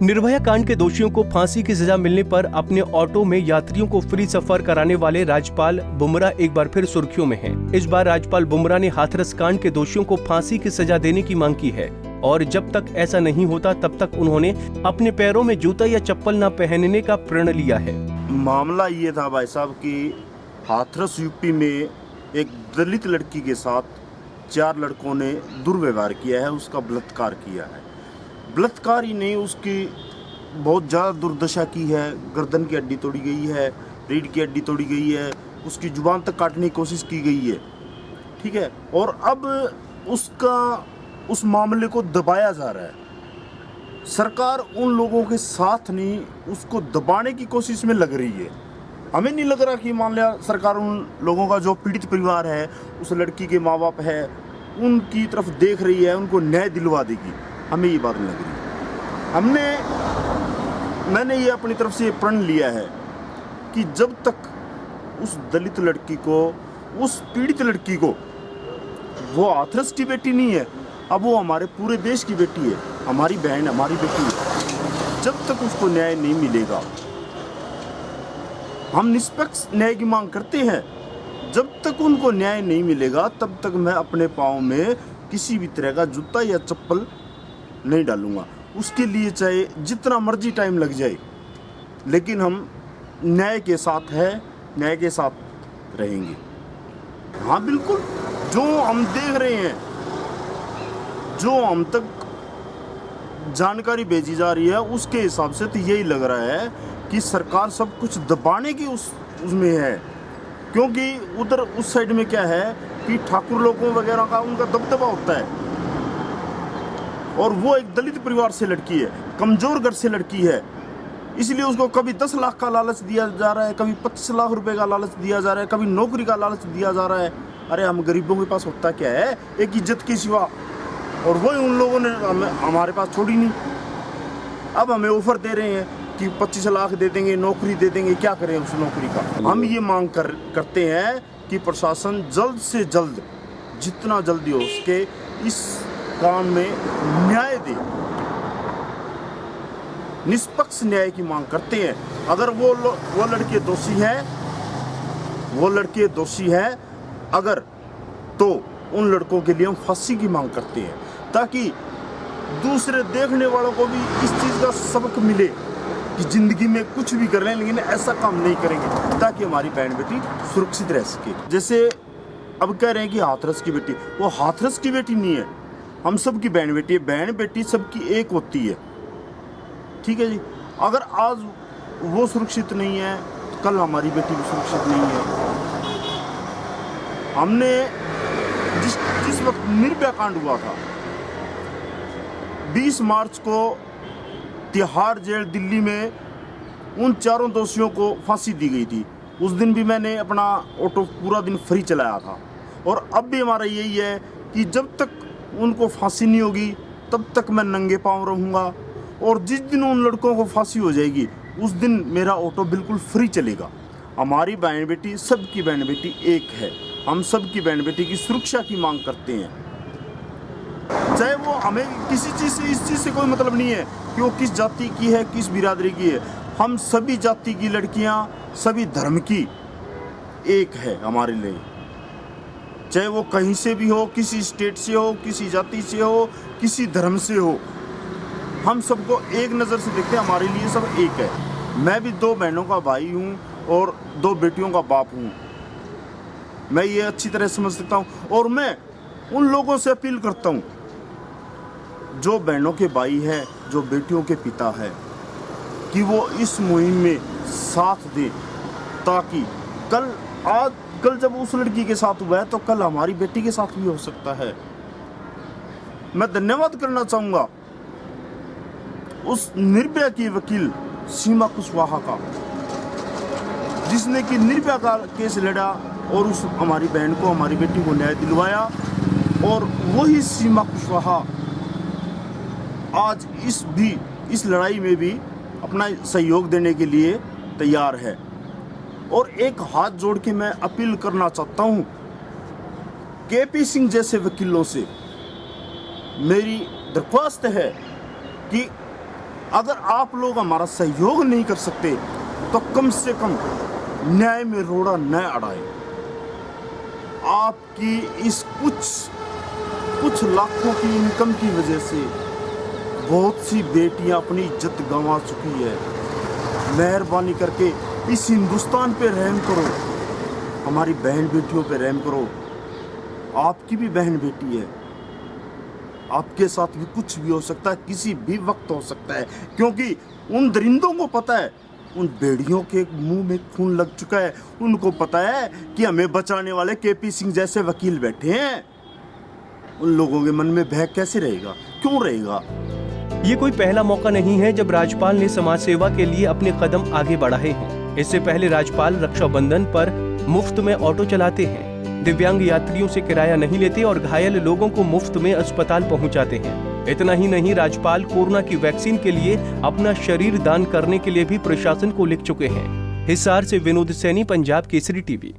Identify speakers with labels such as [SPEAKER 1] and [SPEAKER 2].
[SPEAKER 1] निर्भया कांड के दोषियों को फांसी की सजा मिलने पर अपने ऑटो में यात्रियों को फ्री सफर कराने वाले राज्यपाल बुमरा एक बार फिर सुर्खियों में हैं। इस बार राज्यपाल बुमरा ने हाथरस कांड के दोषियों को फांसी की सजा देने की मांग की है और जब तक ऐसा नहीं होता तब तक उन्होंने अपने पैरों में जूता या चप्पल न पहनने का प्रण लिया है।
[SPEAKER 2] मामला ये था भाई साहब कि हाथरस यूपी में एक दलित लड़की के साथ 4 लड़कों ने दुर्व्यवहार किया है, उसका बलात्कार किया है। बलात्कार ही नहीं, उसकी बहुत ज़्यादा दुर्दशा की है। गर्दन की हड्डी तोड़ी गई है, रीढ़ की हड्डी तोड़ी गई है, उसकी जुबान तक काटने की कोशिश की गई है, ठीक है। और अब उस मामले को दबाया जा रहा है। सरकार उन लोगों के साथ नहीं, उसको दबाने की कोशिश में लग रही है। हमें नहीं लग रहा कि मान लिया सरकार उन लोगों का जो पीड़ित परिवार है, उस लड़की के माँ बाप है, उनकी तरफ देख रही है, उनको न्याय दिलवा देगी। हमें ये बात नहीं लग रही। मैंने ये अपनी तरफ से प्रण लिया है कि जब तक उस दलित लड़की को, उस पीड़ित लड़की को, वो हाथरस की बेटी नहीं है, अब वो हमारे पूरे देश की बेटी है, हमारी बहन, हमारी बेटी है, जब तक उसको न्याय नहीं मिलेगा, हम निष्पक्ष न्याय की मांग करते हैं, जब तक उनको न्याय नहीं मिलेगा तब तक मैं अपने पाँव में किसी भी तरह का जूता या चप्पल नहीं डालूंगा। उसके लिए चाहे जितना मर्जी टाइम लग जाए, लेकिन हम न्याय के साथ है, न्याय के साथ रहेंगे। हाँ बिल्कुल, जो हम देख रहे हैं, जो हम तक जानकारी भेजी जा रही है, उसके हिसाब से तो यही लग रहा है कि सरकार सब कुछ दबाने की उसमें है। क्योंकि उधर उस साइड में क्या है कि ठाकुर लोगों वगैरह का उनका दबदबा होता है, और वो एक दलित परिवार से लड़की है, कमज़ोर घर से लड़की है, इसलिए उसको कभी 10 लाख का लालच दिया जा रहा है, कभी 25 लाख रुपए का लालच दिया जा रहा है, कभी नौकरी का लालच दिया जा रहा है। अरे हम गरीबों के पास होता क्या है, एक इज्जत के सिवा, और वही उन लोगों ने हमारे पास छोड़ी नहीं। अब हमें ऑफर दे रहे हैं कि 25 लाख दे देंगे, नौकरी दे देंगे, क्या करें उस नौकरी का। हम ये मांग करते हैं कि प्रशासन जल्द से जल्द, जितना जल्दी हो सके, इस काम में न्याय दे, निष्पक्ष न्याय की मांग करते हैं। अगर वो लड़के दोषी है अगर, तो उन लड़कों के लिए हम फांसी की मांग करते हैं, ताकि दूसरे देखने वालों को भी इस चीज़ का सबक मिले कि ज़िंदगी में कुछ भी कर लें लेकिन ऐसा काम नहीं करेंगे, ताकि हमारी बहन बेटी सुरक्षित रह सके। जैसे अब कह रहे हैं कि हाथरस की बेटी, वो हाथरस की बेटी नहीं है, हम सब की बहन बेटी है। बहन बेटी सबकी एक होती है, ठीक है जी। अगर आज वो सुरक्षित नहीं है तो कल हमारी बेटी भी सुरक्षित नहीं है। हमने जिस वक्त निर्भया कांड हुआ था, 20 मार्च को तिहाड़ जेल दिल्ली में उन 4 दोषियों को फांसी दी गई थी। उस दिन भी मैंने अपना ऑटो पूरा दिन फ्री चलाया था, और अब भी हमारा यही है कि जब तक उनको फांसी नहीं होगी तब तक मैं नंगे पांव रहूँगा, और जिस दिन उन लड़कों को फांसी हो जाएगी उस दिन मेरा ऑटो बिल्कुल फ्री चलेगा। हमारी बहन बेटी, सबकी बहन बेटी एक है, हम सबकी बहन बेटी की सुरक्षा की मांग करते हैं। चाहे वो, हमें किसी चीज़ से, इस चीज़ से कोई मतलब नहीं है कि वो किस जाति की है, किस बिरादरी की है। हम सभी जाति की लड़कियां, सभी धर्म की एक है हमारे लिए, चाहे वो कहीं से भी हो, किसी स्टेट से हो, किसी जाति से हो, किसी धर्म से हो, हम सबको एक नज़र से देखते हैं, हमारे लिए सब एक है। मैं भी 2 बहनों का भाई हूँ और 2 बेटियों का बाप हूँ, मैं ये अच्छी तरह समझ सकता हूँ। और मैं उन लोगों से अपील करता हूँ जो बहनों के भाई हैं, जो बेटियों के पिता हैं, कि वो इस मुहिम में साथ दें, ताकि कल जब उस लड़की के साथ हुआ है तो कल हमारी बेटी के साथ भी हो सकता है। मैं धन्यवाद करना चाहूँगा उस निर्भया की वकील सीमा कुशवाहा का, जिसने कि निर्भया का केस लड़ा और उस हमारी बहन को, हमारी बेटी को न्याय दिलवाया। और वही सीमा कुशवाहा आज इस लड़ाई में भी अपना सहयोग देने के लिए तैयार है। और एक हाथ जोड़ के मैं अपील करना चाहता हूँ केपी सिंह जैसे वकीलों से, मेरी दरख्वास्त है कि अगर आप लोग हमारा सहयोग नहीं कर सकते तो कम से कम न्याय में रोड़ा न अड़ाए। आपकी इस कुछ लाखों की इनकम की वजह से बहुत सी बेटियां अपनी इज्जत गंवा चुकी है। मेहरबानी करके इस हिंदुस्तान पे रहम करो, हमारी बहन बेटियों पे रहम करो। आपकी भी बहन बेटी है, आपके साथ भी कुछ भी हो सकता है, किसी भी वक्त हो सकता है, क्योंकि उन दरिंदों को पता है, उन भेड़ियों के मुंह में खून लग चुका है। उनको पता है कि हमें बचाने वाले केपी सिंह जैसे वकील बैठे हैं। उन लोगों के मन में भय कैसे रहेगा, क्यों रहेगा?
[SPEAKER 1] ये कोई पहला मौका नहीं है जब राज्यपाल ने समाज सेवा के लिए अपने कदम आगे बढ़ाए हैं। इससे पहले राज्यपाल रक्षाबंधन पर मुफ्त में ऑटो चलाते हैं, दिव्यांग यात्रियों से किराया नहीं लेते और घायल लोगों को मुफ्त में अस्पताल पहुंचाते हैं। इतना ही नहीं, राज्यपाल कोरोना की वैक्सीन के लिए अपना शरीर दान करने के लिए भी प्रशासन को लिख चुके हैं। हिसार से विनोद सैनी, पंजाब केसरी टीवी।